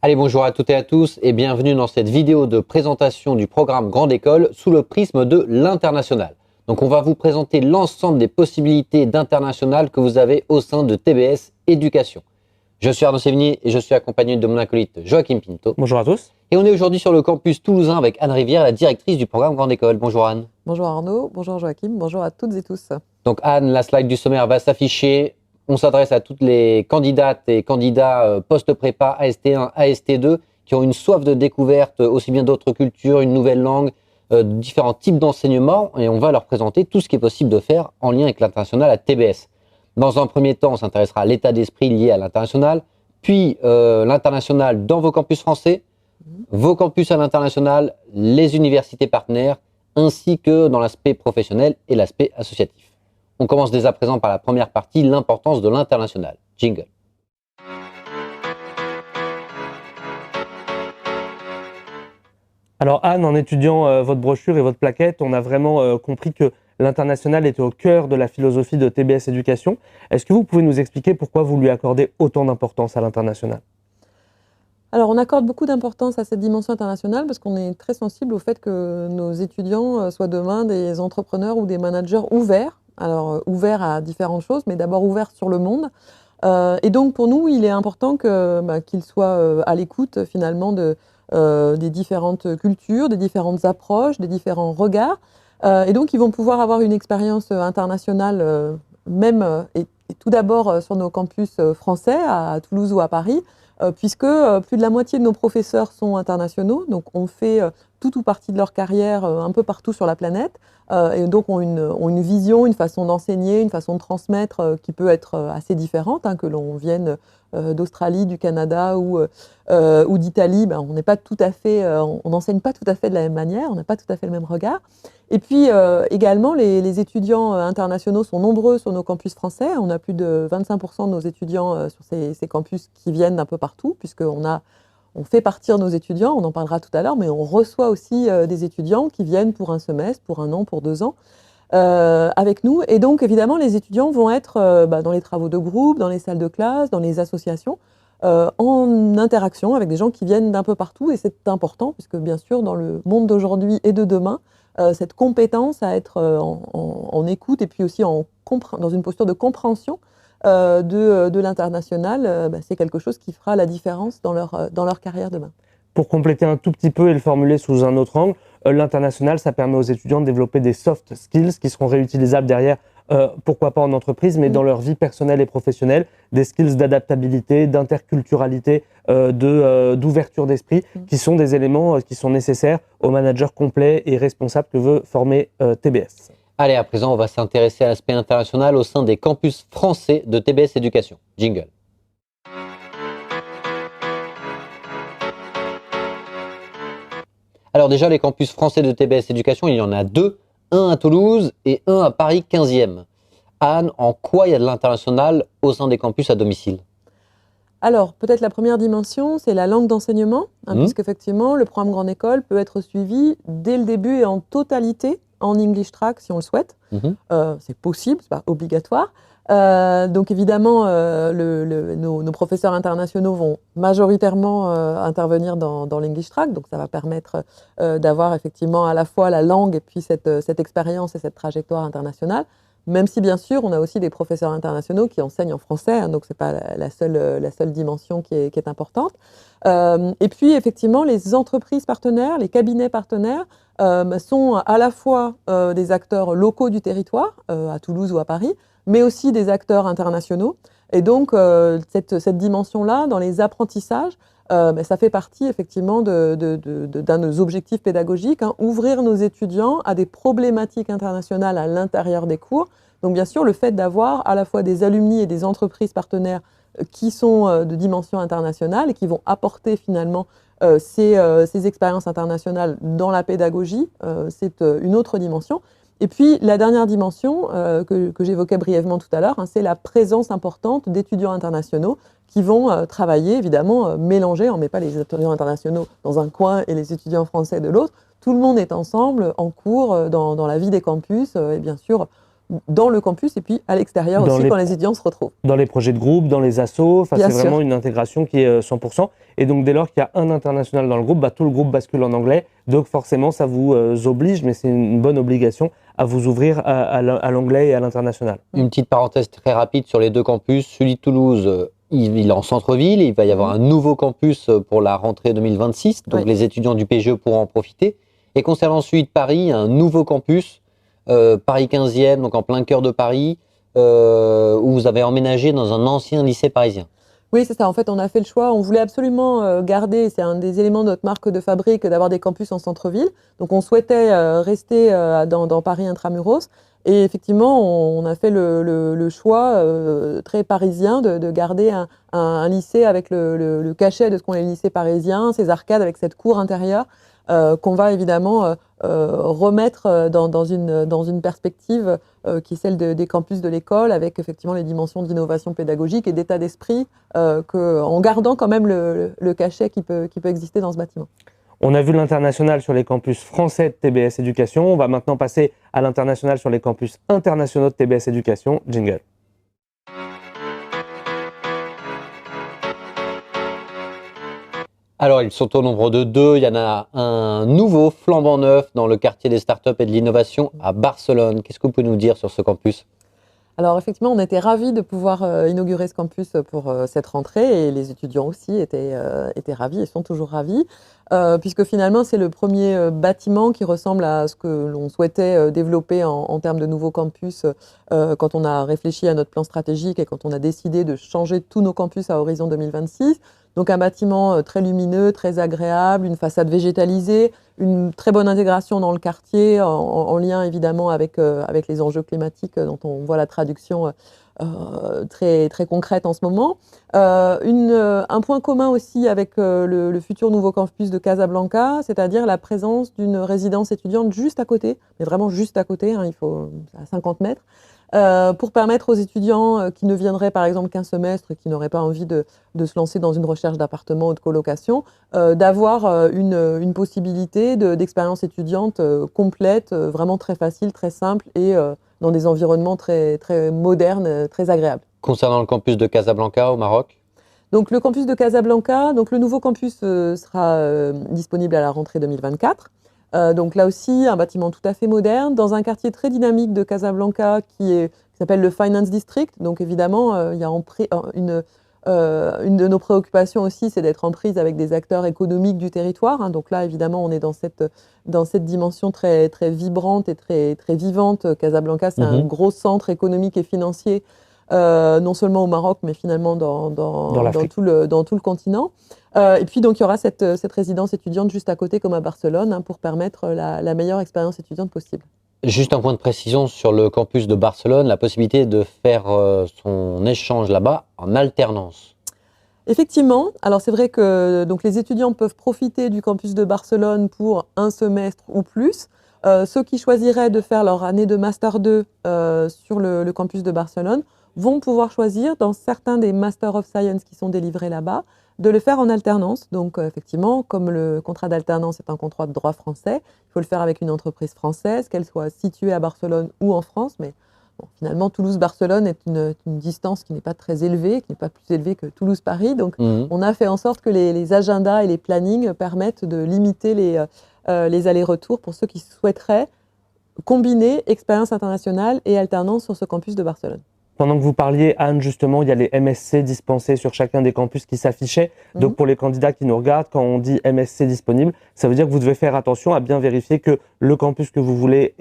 Allez, bonjour à toutes et à tous et bienvenue dans cette vidéo de présentation du programme Grande École sous le prisme de l'international. Donc on va vous présenter l'ensemble des possibilités d'international que vous avez au sein de TBS Éducation. Je suis Arnaud Sévigné et je suis accompagné de mon acolyte Joachim Pinto. Bonjour à tous. Et on est aujourd'hui sur le campus toulousain avec Anne Rivière, la directrice du programme Grande École. Bonjour Anne. Bonjour Arnaud, bonjour Joachim, bonjour à toutes et tous. Donc Anne, la slide du sommaire va s'afficher. On s'adresse à toutes les candidates et candidats post-prépa AST1, AST2 qui ont une soif de découverte aussi bien d'autres cultures, une nouvelle langue, différents types d'enseignements et on va leur présenter tout ce qui est possible de faire en lien avec l'international à TBS. Dans un premier temps, on s'intéressera à l'état d'esprit lié à l'international, puis l'international dans vos campus français, vos campus à l'international, les universités partenaires, ainsi que dans l'aspect professionnel et l'aspect associatif. On commence dès à présent par la première partie, l'importance de l'international. Jingle. Alors Anne, en étudiant votre brochure et votre plaquette, on a vraiment compris que l'international était au cœur de la philosophie de TBS Éducation. Est-ce que vous pouvez nous expliquer pourquoi vous lui accordez autant d'importance à l'international ? Alors on accorde beaucoup d'importance à cette dimension internationale parce qu'on est très sensible au fait que nos étudiants soient demain des entrepreneurs ou des managers ouverts. Alors ouverts à différentes choses, mais d'abord ouverts sur le monde. Et donc pour nous, il est important qu'ils soient à l'écoute finalement des différentes cultures, des différentes approches, des différents regards. Et donc ils vont pouvoir avoir une expérience internationale et tout d'abord sur nos campus français à Toulouse ou à Paris, puisque plus de la moitié de nos professeurs sont internationaux, donc on fait tout ou partie de leur carrière un peu partout sur la planète, et donc ont une vision, une façon d'enseigner, une façon de transmettre qui peut être assez différente, que l'on vienne d'Australie, du Canada ou d'Italie, on n'est pas tout à fait, on n'enseigne pas tout à fait de la même manière, on n'a pas tout à fait le même regard. Et puis également, les étudiants internationaux sont nombreux sur nos campus français. On a plus de 25% de nos étudiants sur ces campus qui viennent d'un peu partout, puisqu'on fait partir nos étudiants, on en parlera tout à l'heure, mais on reçoit aussi des étudiants qui viennent pour un semestre, pour un an, pour 2 ans avec nous. Et donc, évidemment, les étudiants vont être dans les travaux de groupe, dans les salles de classe, dans les associations, en interaction avec des gens qui viennent d'un peu partout. Et c'est important, puisque bien sûr, dans le monde d'aujourd'hui et de demain, cette compétence à être en écoute et puis aussi dans une posture de compréhension de l'international, c'est quelque chose qui fera la différence dans leur carrière demain. Pour compléter un tout petit peu et le formuler sous un autre angle, l'international, ça permet aux étudiants de développer des soft skills qui seront réutilisables derrière, pourquoi pas en entreprise, mais dans leur vie personnelle et professionnelle, des skills d'adaptabilité, d'interculturalité, d'ouverture d'esprit, qui sont des éléments qui sont nécessaires au manager complet et responsable que veut former TBS. Allez, à présent, on va s'intéresser à l'aspect international au sein des campus français de TBS Éducation. Jingle. Alors déjà, les campus français de TBS Éducation, il y en a 2, un à Toulouse et un à Paris 15e. Anne, en quoi il y a de l'international au sein des campus à domicile ? Alors, peut-être la première dimension, c'est la langue d'enseignement, puisqu'effectivement, le programme Grande École peut être suivi dès le début et en totalité en English Track si on le souhaite. C'est possible, c'est pas obligatoire. Donc évidemment, nos professeurs internationaux vont majoritairement intervenir dans l'English Track, donc ça va permettre d'avoir effectivement à la fois la langue et puis cette expérience et cette trajectoire internationale, même si bien sûr on a aussi des professeurs internationaux qui enseignent en français, donc c'est pas la seule dimension qui est importante. Et puis effectivement les entreprises partenaires, les cabinets partenaires sont à la fois des acteurs locaux du territoire, à Toulouse ou à Paris, mais aussi des acteurs internationaux. Et donc, cette dimension-là, dans les apprentissages, ça fait partie effectivement d'un de nos objectifs pédagogiques, ouvrir nos étudiants à des problématiques internationales à l'intérieur des cours. Donc, bien sûr, le fait d'avoir à la fois des alumni et des entreprises partenaires qui sont de dimension internationale et qui vont apporter finalement ces expériences internationales dans la pédagogie, c'est une autre dimension. Et puis, la dernière dimension que j'évoquais brièvement tout à l'heure, c'est la présence importante d'étudiants internationaux qui vont travailler, évidemment, mélanger. On ne met pas les étudiants internationaux dans un coin et les étudiants français de l'autre. Tout le monde est ensemble, en cours, dans la vie des campus, et bien sûr, dans le campus et puis à l'extérieur aussi quand les étudiants se retrouvent. Dans les projets de groupe, dans les assos, c'est Bien vraiment sûr. une intégration qui est 100%. Et donc dès lors qu'il y a un international dans le groupe, tout le groupe bascule en anglais. Donc forcément, ça vous oblige, mais c'est une bonne obligation, à vous ouvrir à l'anglais et à l'international. Une petite parenthèse très rapide sur les deux campus. Celui de Toulouse, il est en centre-ville. Il va y avoir un nouveau campus pour la rentrée 2026. Donc les étudiants du PGE pourront en profiter. Et concernant celui de Paris, il y a un nouveau campus, Paris 15e, donc en plein cœur de Paris, où vous avez emménagé dans un ancien lycée parisien. Oui, c'est ça. En fait, on a fait le choix. On voulait absolument garder, c'est un des éléments de notre marque de fabrique, d'avoir des campus en centre-ville. Donc, on souhaitait rester dans Paris intramuros. Et effectivement, on a fait le choix très parisien de garder un lycée avec le cachet de ce qu'ont les lycées parisiens, ces arcades avec cette cour intérieure. Qu'on va évidemment remettre dans une perspective qui est celle des campus de l'école, avec effectivement les dimensions d'innovation pédagogique et d'état d'esprit, en gardant quand même le cachet qui peut exister dans ce bâtiment. On a vu l'international sur les campus français de TBS Éducation. On va maintenant passer à l'international sur les campus internationaux de TBS Éducation. Jingle. Alors, ils sont au nombre de 2. Il y en a un nouveau flambant neuf dans le quartier des startups et de l'innovation à Barcelone. Qu'est-ce que vous pouvez nous dire sur ce campus ? Alors effectivement, on était ravis de pouvoir inaugurer ce campus pour cette rentrée et les étudiants aussi étaient ravis et sont toujours ravis, puisque finalement c'est le premier bâtiment qui ressemble à ce que l'on souhaitait développer en termes de nouveaux campus quand on a réfléchi à notre plan stratégique et quand on a décidé de changer tous nos campus à horizon 2026. Donc un bâtiment très lumineux, très agréable, une façade végétalisée, une très bonne intégration dans le quartier, en lien évidemment avec les enjeux climatiques dont on voit la traduction très, très concrète en ce moment. Un point commun aussi avec le futur nouveau campus de Casablanca, c'est-à-dire la présence d'une résidence étudiante juste à côté, mais vraiment juste à côté, il faut à 50 mètres. Pour permettre aux étudiants qui ne viendraient par exemple qu'un semestre et qui n'auraient pas envie de se lancer dans une recherche d'appartement ou de colocation, d'avoir une possibilité d'expérience étudiante complète, vraiment très facile, très simple et dans des environnements très, très modernes, très agréables. Concernant le campus de Casablanca au Maroc ? Donc le campus de Casablanca, donc le nouveau campus sera disponible à la rentrée 2024. Donc là aussi, un bâtiment tout à fait moderne, dans un quartier très dynamique de Casablanca qui s'appelle le Finance District. Donc évidemment, il y a une de nos préoccupations aussi, c'est d'être en prise avec des acteurs économiques du territoire. Donc là, évidemment, on est dans cette dimension très, très vibrante et très, très vivante. Casablanca, c'est un gros centre économique et financier, non seulement au Maroc, mais finalement dans tout le continent. Et puis, donc, il y aura cette résidence étudiante juste à côté, comme à Barcelone, pour permettre la meilleure expérience étudiante possible. Juste un point de précision sur le campus de Barcelone, la possibilité de faire son échange là-bas en alternance. Effectivement, alors c'est vrai que donc, les étudiants peuvent profiter du campus de Barcelone pour un semestre ou plus. Ceux qui choisiraient de faire leur année de Master 2 sur le campus de Barcelone vont pouvoir choisir, dans certains des Master of Science qui sont délivrés là-bas, de le faire en alternance. Donc effectivement, comme le contrat d'alternance est un contrat de droit français, il faut le faire avec une entreprise française, qu'elle soit située à Barcelone ou en France. Mais bon, finalement, Toulouse-Barcelone est une distance qui n'est pas très élevée, qui n'est pas plus élevée que Toulouse-Paris. Donc on a fait en sorte que les agendas et les plannings permettent de limiter les allers-retours pour ceux qui souhaiteraient combiner expérience internationale et alternance sur ce campus de Barcelone. Pendant que vous parliez, Anne, justement, il y a les MSC dispensés sur chacun des campus qui s'affichaient. Donc, pour les candidats qui nous regardent, quand on dit MSC disponible, ça veut dire que vous devez faire attention à bien vérifier que le campus que vous voulez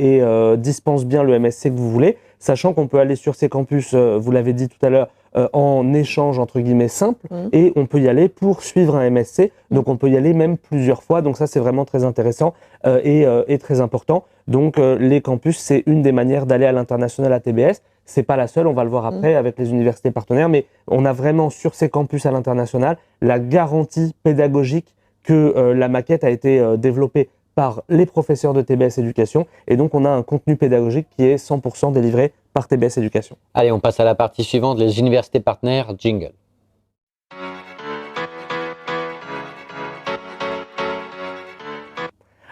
dispense bien le MSC que vous voulez, sachant qu'on peut aller sur ces campus, vous l'avez dit tout à l'heure, en échange entre guillemets simple, et on peut y aller pour suivre un MSC. Donc, on peut y aller même plusieurs fois. Donc, ça, c'est vraiment très intéressant et très important. Donc, les campus, c'est une des manières d'aller à l'international à TBS. C'est pas la seule, on va le voir après avec les universités partenaires, mais on a vraiment sur ces campus à l'international la garantie pédagogique que la maquette a été développée par les professeurs de TBS Éducation, et donc on a un contenu pédagogique qui est 100% délivré par TBS Éducation. Allez, on passe à la partie suivante, les universités partenaires, jingle.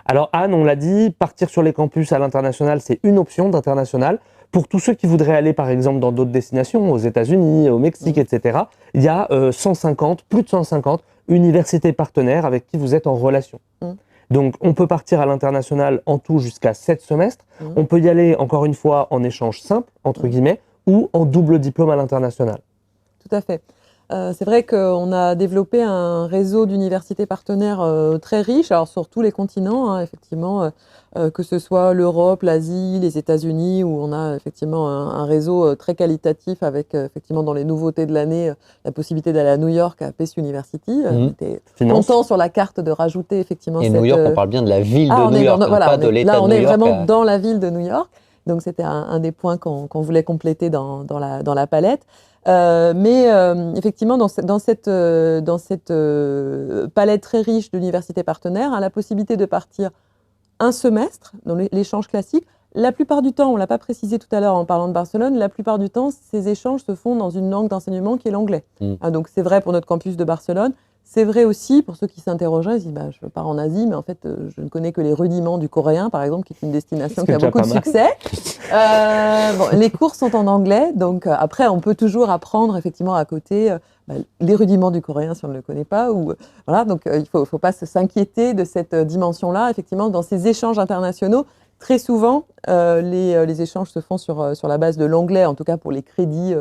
Alors Anne, on l'a dit, partir sur les campus à l'international, c'est une option d'international. Pour tous ceux qui voudraient aller par exemple dans d'autres destinations, aux États-Unis, au Mexique, etc., il y a plus de 150 universités partenaires avec qui vous êtes en relation. Donc on peut partir à l'international en tout jusqu'à 7 semestres. On peut y aller encore une fois en échange simple, entre guillemets, ou en double diplôme à l'international. Tout à fait. C'est vrai qu'on a développé un réseau d'universités partenaires très riche, alors sur tous les continents, hein, effectivement, que ce soit l'Europe, l'Asie, les États-Unis, où on a effectivement un réseau très qualitatif avec effectivement dans les nouveautés de l'année la possibilité d'aller à New York à Pace University. On était content sur la carte de rajouter effectivement New York, on parle bien de la ville de New York, pas de l'État de New York. Là, on est vraiment dans la ville de New York. Donc c'était un des points qu'on voulait compléter dans la palette. Mais effectivement, dans cette palette très riche d'universités partenaires, hein, la possibilité de partir un semestre dans l'échange classique, la plupart du temps, on ne l'a pas précisé tout à l'heure en parlant de Barcelone, la plupart du temps, ces échanges se font dans une langue d'enseignement qui est l'anglais. Ah, donc c'est vrai pour notre campus de Barcelone. C'est vrai aussi pour ceux qui s'interrogeaient, ils disent je pars en Asie, mais en fait, je ne connais que les rudiments du coréen, par exemple, qui est une destination qui a beaucoup de succès. Les cours sont en anglais, donc après, on peut toujours apprendre effectivement à côté les rudiments du coréen si on ne le connaît pas. Voilà, donc il ne faut pas s'inquiéter de cette dimension-là. Effectivement, dans ces échanges internationaux, très souvent, les échanges se font sur la base de l'anglais, en tout cas pour les crédits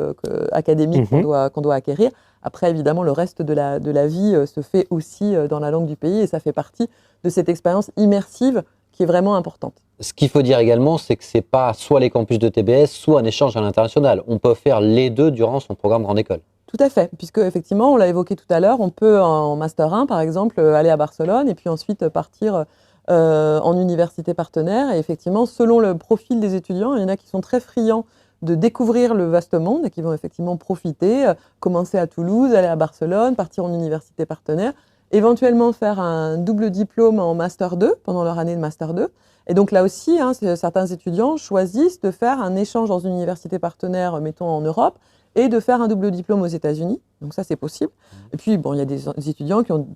académiques qu'on doit acquérir. Après, évidemment, le reste de la vie se fait aussi dans la langue du pays et ça fait partie de cette expérience immersive qui est vraiment importante. Ce qu'il faut dire également, c'est que ce n'est pas soit les campus de TBS, soit un échange à l'international. On peut faire les deux durant son programme Grande École. Tout à fait, puisque effectivement, on l'a évoqué tout à l'heure, on peut en Master 1, par exemple, aller à Barcelone et puis ensuite partir en université partenaire. Et effectivement, selon le profil des étudiants, il y en a qui sont très friands de découvrir le vaste monde et qui vont effectivement profiter, commencer à Toulouse, aller à Barcelone, partir en université partenaire, éventuellement faire un double diplôme en Master 2 pendant leur année de Master 2. Et donc là aussi, hein, certains étudiants choisissent de faire un échange dans une université partenaire, mettons en Europe, et de faire un double diplôme aux États-Unis. Donc ça, c'est possible. Et puis, bon, il y a des étudiants qui ont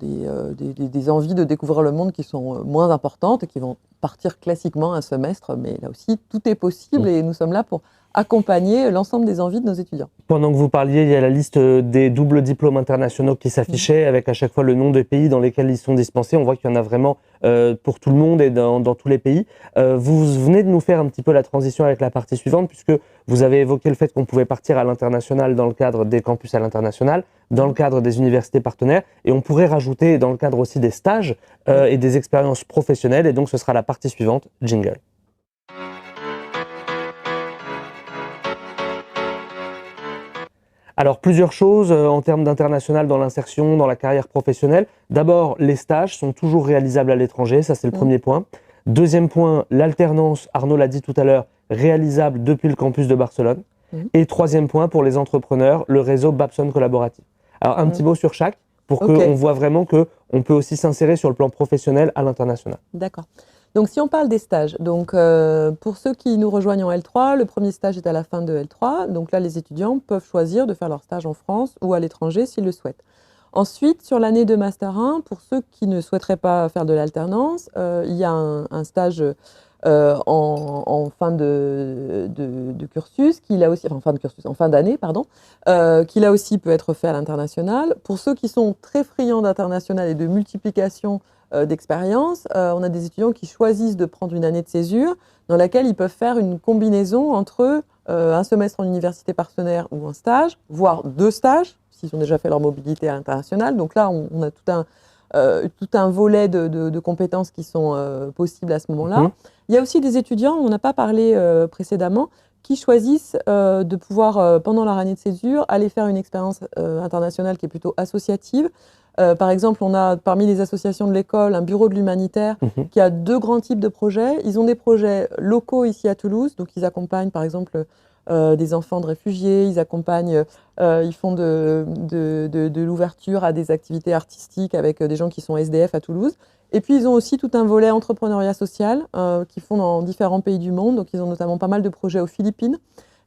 des envies de découvrir le monde qui sont moins importantes et qui vont partir classiquement un semestre. Mais là aussi, tout est possible et nous sommes là pour accompagner l'ensemble des envies de nos étudiants. Pendant que vous parliez, il y a la liste des doubles diplômes internationaux qui s'affichait avec à chaque fois le nom des pays dans lesquels ils sont dispensés. On voit qu'il y en a vraiment pour tout le monde et dans tous les pays. Vous venez de nous faire un petit peu la transition avec la partie suivante puisque vous avez évoqué le fait qu'on pouvait partir à l'international dans le cadre des campus à l'international, dans le cadre des universités partenaires et on pourrait rajouter dans le cadre aussi des stages et des expériences professionnelles et donc ce sera la partie suivante, jingle. Alors, plusieurs choses en termes d'international dans l'insertion, dans la carrière professionnelle. D'abord, les stages sont toujours réalisables à l'étranger, ça c'est le premier point. Deuxième point, l'alternance, Arnaud l'a dit tout à l'heure, réalisable depuis le campus de Barcelone. Et troisième point, pour les entrepreneurs, le réseau Babson Collaboratif. Alors, un petit mot sur chaque, pour qu'on voit vraiment qu'on peut aussi s'insérer sur le plan professionnel à l'international. D'accord. Donc, si on parle des stages, donc, pour ceux qui nous rejoignent en L3, le premier stage est à la fin de L3. Donc là, les étudiants peuvent choisir de faire leur stage en France ou à l'étranger s'ils le souhaitent. Ensuite, sur l'année de Master 1, pour ceux qui ne souhaiteraient pas faire de l'alternance, il y a un stage en fin de cursus, en fin d'année, pardon, qui là aussi peut être fait à l'international. Pour ceux qui sont très friands d'international et de multiplication d'expérience, on a des étudiants qui choisissent de prendre une année de césure dans laquelle ils peuvent faire une combinaison entre un semestre en université partenaire ou un stage, voire 2 stages, s'ils ont déjà fait leur mobilité à l'international. Donc là, on a tout un volet de compétences qui sont possibles à ce moment-là. Il y a aussi des étudiants, on n'a pas parlé précédemment, qui choisissent de pouvoir, pendant leur année de césure, aller faire une expérience internationale qui est plutôt associative. Par exemple, on a parmi les associations de l'école un bureau de l'humanitaire qui a 2 grands types de projets. Ils ont des projets locaux ici à Toulouse, donc ils accompagnent par exemple des enfants de réfugiés, ils font de l'ouverture à des activités artistiques avec des gens qui sont SDF à Toulouse. Et puis ils ont aussi tout un volet entrepreneuriat social qu'ils font dans différents pays du monde, donc ils ont notamment pas mal de projets aux Philippines.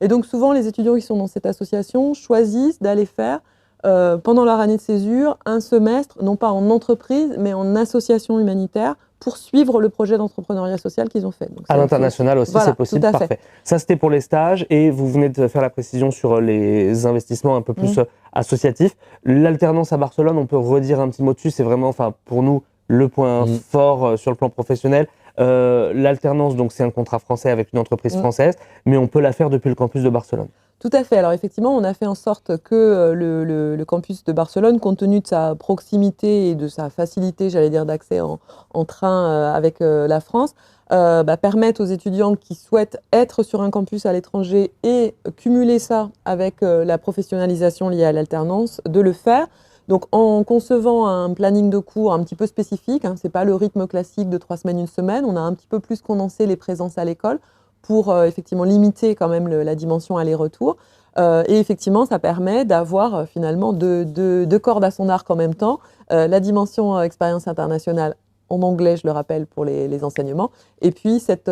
Et donc souvent les étudiants qui sont dans cette association choisissent d'aller faire pendant leur année de césure, un semestre, non pas en entreprise, mais en association humanitaire, pour suivre le projet d'entrepreneuriat social qu'ils ont fait. Donc, à l'international aussi, voilà, c'est possible. tout à fait. Parfait. Ça, c'était pour les stages. Et vous venez de faire la précision sur les investissements un peu plus associatifs. L'alternance à Barcelone, on peut redire un petit mot dessus. C'est vraiment, pour nous, le point fort sur le plan professionnel. L'alternance, donc, c'est un contrat français avec une entreprise française, mais on peut la faire depuis le campus de Barcelone. Tout à fait. Alors effectivement, on a fait en sorte que le campus de Barcelone, compte tenu de sa proximité et de sa facilité, j'allais dire, d'accès en train avec la France, permette aux étudiants qui souhaitent être sur un campus à l'étranger et cumuler ça avec la professionnalisation liée à l'alternance, de le faire. Donc en concevant un planning de cours un petit peu spécifique, ce n'est pas le rythme classique de 3 semaines, 1 semaine, on a un petit peu plus condensé les présences à l'école pour effectivement limiter quand même la dimension aller-retour. Et effectivement, ça permet d'avoir finalement deux cordes à son arc en même temps. La dimension expérience internationale en anglais, je le rappelle, pour les enseignements, et puis cette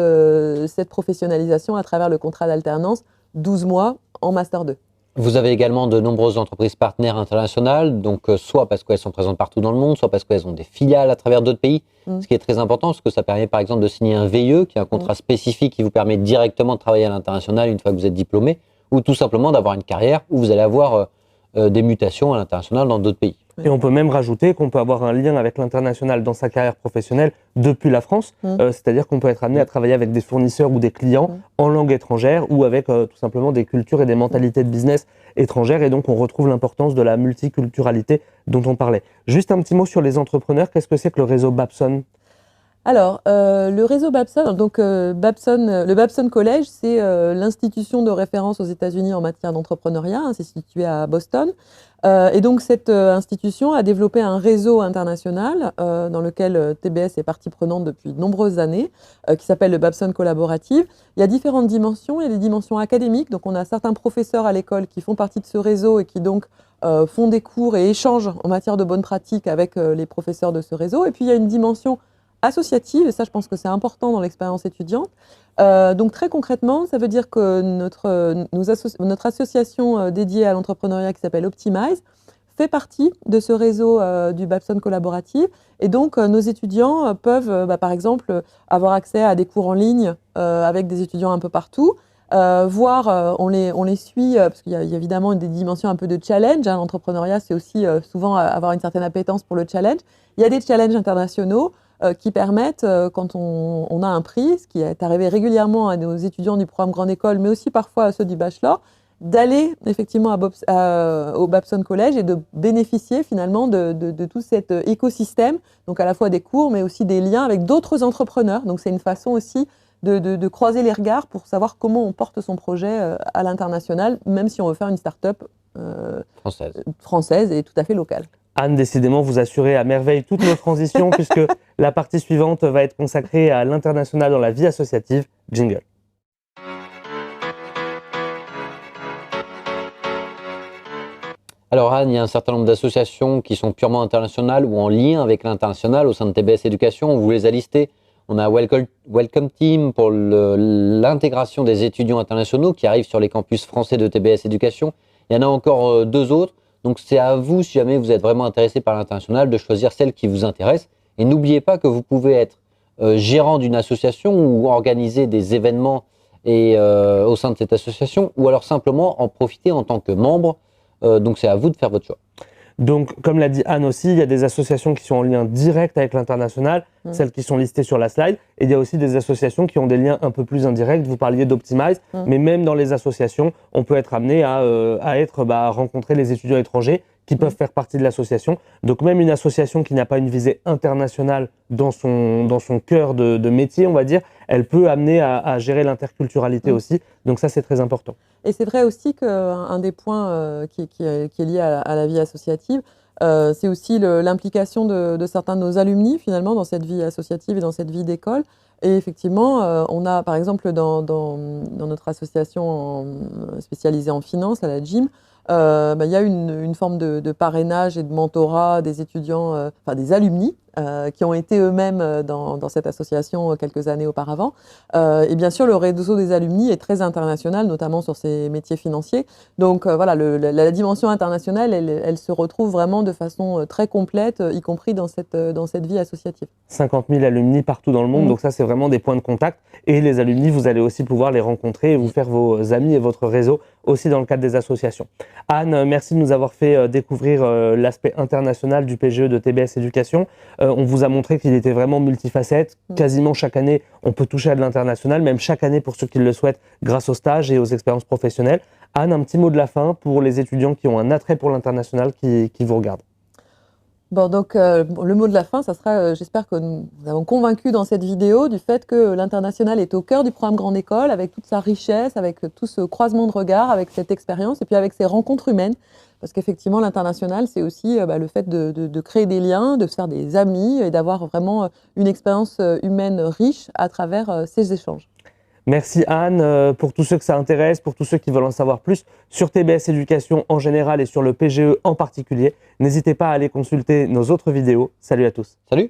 professionnalisation à travers le contrat d'alternance, 12 mois en Master 2. Vous avez également de nombreuses entreprises partenaires internationales, donc soit parce qu'elles sont présentes partout dans le monde, soit parce qu'elles ont des filiales à travers d'autres pays, ce qui est très important parce que ça permet par exemple de signer un VIE, qui est un contrat spécifique qui vous permet directement de travailler à l'international une fois que vous êtes diplômé, ou tout simplement d'avoir une carrière où vous allez avoir des mutations à l'international dans d'autres pays. Et on peut même rajouter qu'on peut avoir un lien avec l'international dans sa carrière professionnelle depuis la France, c'est-à-dire qu'on peut être amené à travailler avec des fournisseurs ou des clients en langue étrangère ou avec tout simplement des cultures et des mentalités de business étrangères, et donc on retrouve l'importance de la multiculturalité dont on parlait. Juste un petit mot sur les entrepreneurs, qu'est-ce que c'est que le réseau Babson ? Alors, le réseau Babson, donc le Babson College, c'est l'institution de référence aux États-Unis en matière d'entrepreneuriat, c'est situé à Boston. Et donc, cette institution a développé un réseau international dans lequel TBS est partie prenante depuis de nombreuses années, qui s'appelle le Babson Collaborative. Il y a différentes dimensions. Il y a des dimensions académiques, donc on a certains professeurs à l'école qui font partie de ce réseau et qui donc font des cours et échangent en matière de bonnes pratiques avec les professeurs de ce réseau. Et puis, il y a une dimension associative, et ça je pense que c'est important dans l'expérience étudiante. Donc très concrètement, ça veut dire que notre association dédiée à l'entrepreneuriat qui s'appelle Optimize fait partie de ce réseau du Babson Collaborative, et donc nos étudiants peuvent par exemple avoir accès à des cours en ligne avec des étudiants un peu partout, voire on les suit parce qu'il y a évidemment des dimensions un peu de challenge. L'entrepreneuriat, c'est aussi souvent avoir une certaine appétence pour le challenge. Il y a des challenges internationaux qui permettent, quand on a un prix, ce qui est arrivé régulièrement à nos étudiants du programme Grande École, mais aussi parfois à ceux du bachelor, d'aller effectivement au Babson College et de bénéficier finalement de tout cet écosystème, donc à la fois des cours, mais aussi des liens avec d'autres entrepreneurs. Donc c'est une façon aussi de croiser les regards pour savoir comment on porte son projet à l'international, même si on veut faire une start-up française et tout à fait locale. Anne, décidément, vous assurez à merveille toutes nos transitions puisque la partie suivante va être consacrée à l'international dans la vie associative. Jingle. Alors Anne, il y a un certain nombre d'associations qui sont purement internationales ou en lien avec l'international au sein de TBS Éducation. On vous les a listées. On a Welcome Team pour l'intégration des étudiants internationaux qui arrivent sur les campus français de TBS Éducation. Il y en a encore 2 autres. Donc c'est à vous, si jamais vous êtes vraiment intéressé par l'international, de choisir celle qui vous intéresse. Et n'oubliez pas que vous pouvez être gérant d'une association ou organiser des événements au sein de cette association, ou alors simplement en profiter en tant que membre. Donc c'est à vous de faire votre choix. Donc, comme l'a dit Anne aussi, il y a des associations qui sont en lien direct avec l'international, celles qui sont listées sur la slide, et il y a aussi des associations qui ont des liens un peu plus indirects. Vous parliez d'Optimize, mais même dans les associations, on peut être amené à rencontrer les étudiants étrangers qui peuvent faire partie de l'association. Donc même une association qui n'a pas une visée internationale dans son cœur de métier, on va dire, elle peut amener à gérer l'interculturalité aussi. Donc ça, c'est très important. Et c'est vrai aussi qu'un des points qui est lié à la vie associative, c'est aussi l'implication de certains de nos alumni finalement dans cette vie associative et dans cette vie d'école. Et effectivement, on a par exemple dans notre association spécialisée en finance, à la GYM, il y a une forme de parrainage et de mentorat des étudiants, des alumni qui ont été eux-mêmes dans cette association quelques années auparavant. Et bien sûr, le réseau des alumni est très international, notamment sur ces métiers financiers. Donc voilà, la dimension internationale, elle se retrouve vraiment de façon très complète, y compris dans cette vie associative. 50 000 alumni partout dans le monde, donc ça c'est vraiment des points de contact. Et les alumni, vous allez aussi pouvoir les rencontrer et vous faire vos amis et votre réseau aussi dans le cadre des associations. Anne, merci de nous avoir fait découvrir l'aspect international du PGE de TBS Éducation. On vous a montré qu'il était vraiment multifacette. Quasiment chaque année, on peut toucher à de l'international, même chaque année pour ceux qui le souhaitent, grâce aux stages et aux expériences professionnelles. Anne, un petit mot de la fin pour les étudiants qui ont un attrait pour l'international qui vous regardent. Bon, donc le mot de la fin, ça sera, j'espère que nous avons convaincu dans cette vidéo du fait que l'international est au cœur du programme Grande École, avec toute sa richesse, avec tout ce croisement de regards, avec cette expérience, et puis avec ces rencontres humaines. Parce qu'effectivement, l'international, c'est aussi le fait de créer des liens, de se faire des amis, et d'avoir vraiment une expérience humaine riche à travers ces échanges. Merci Anne. Pour tous ceux que ça intéresse, pour tous ceux qui veulent en savoir plus sur TBS Éducation en général et sur le PGE en particulier, n'hésitez pas à aller consulter nos autres vidéos. Salut à tous. Salut.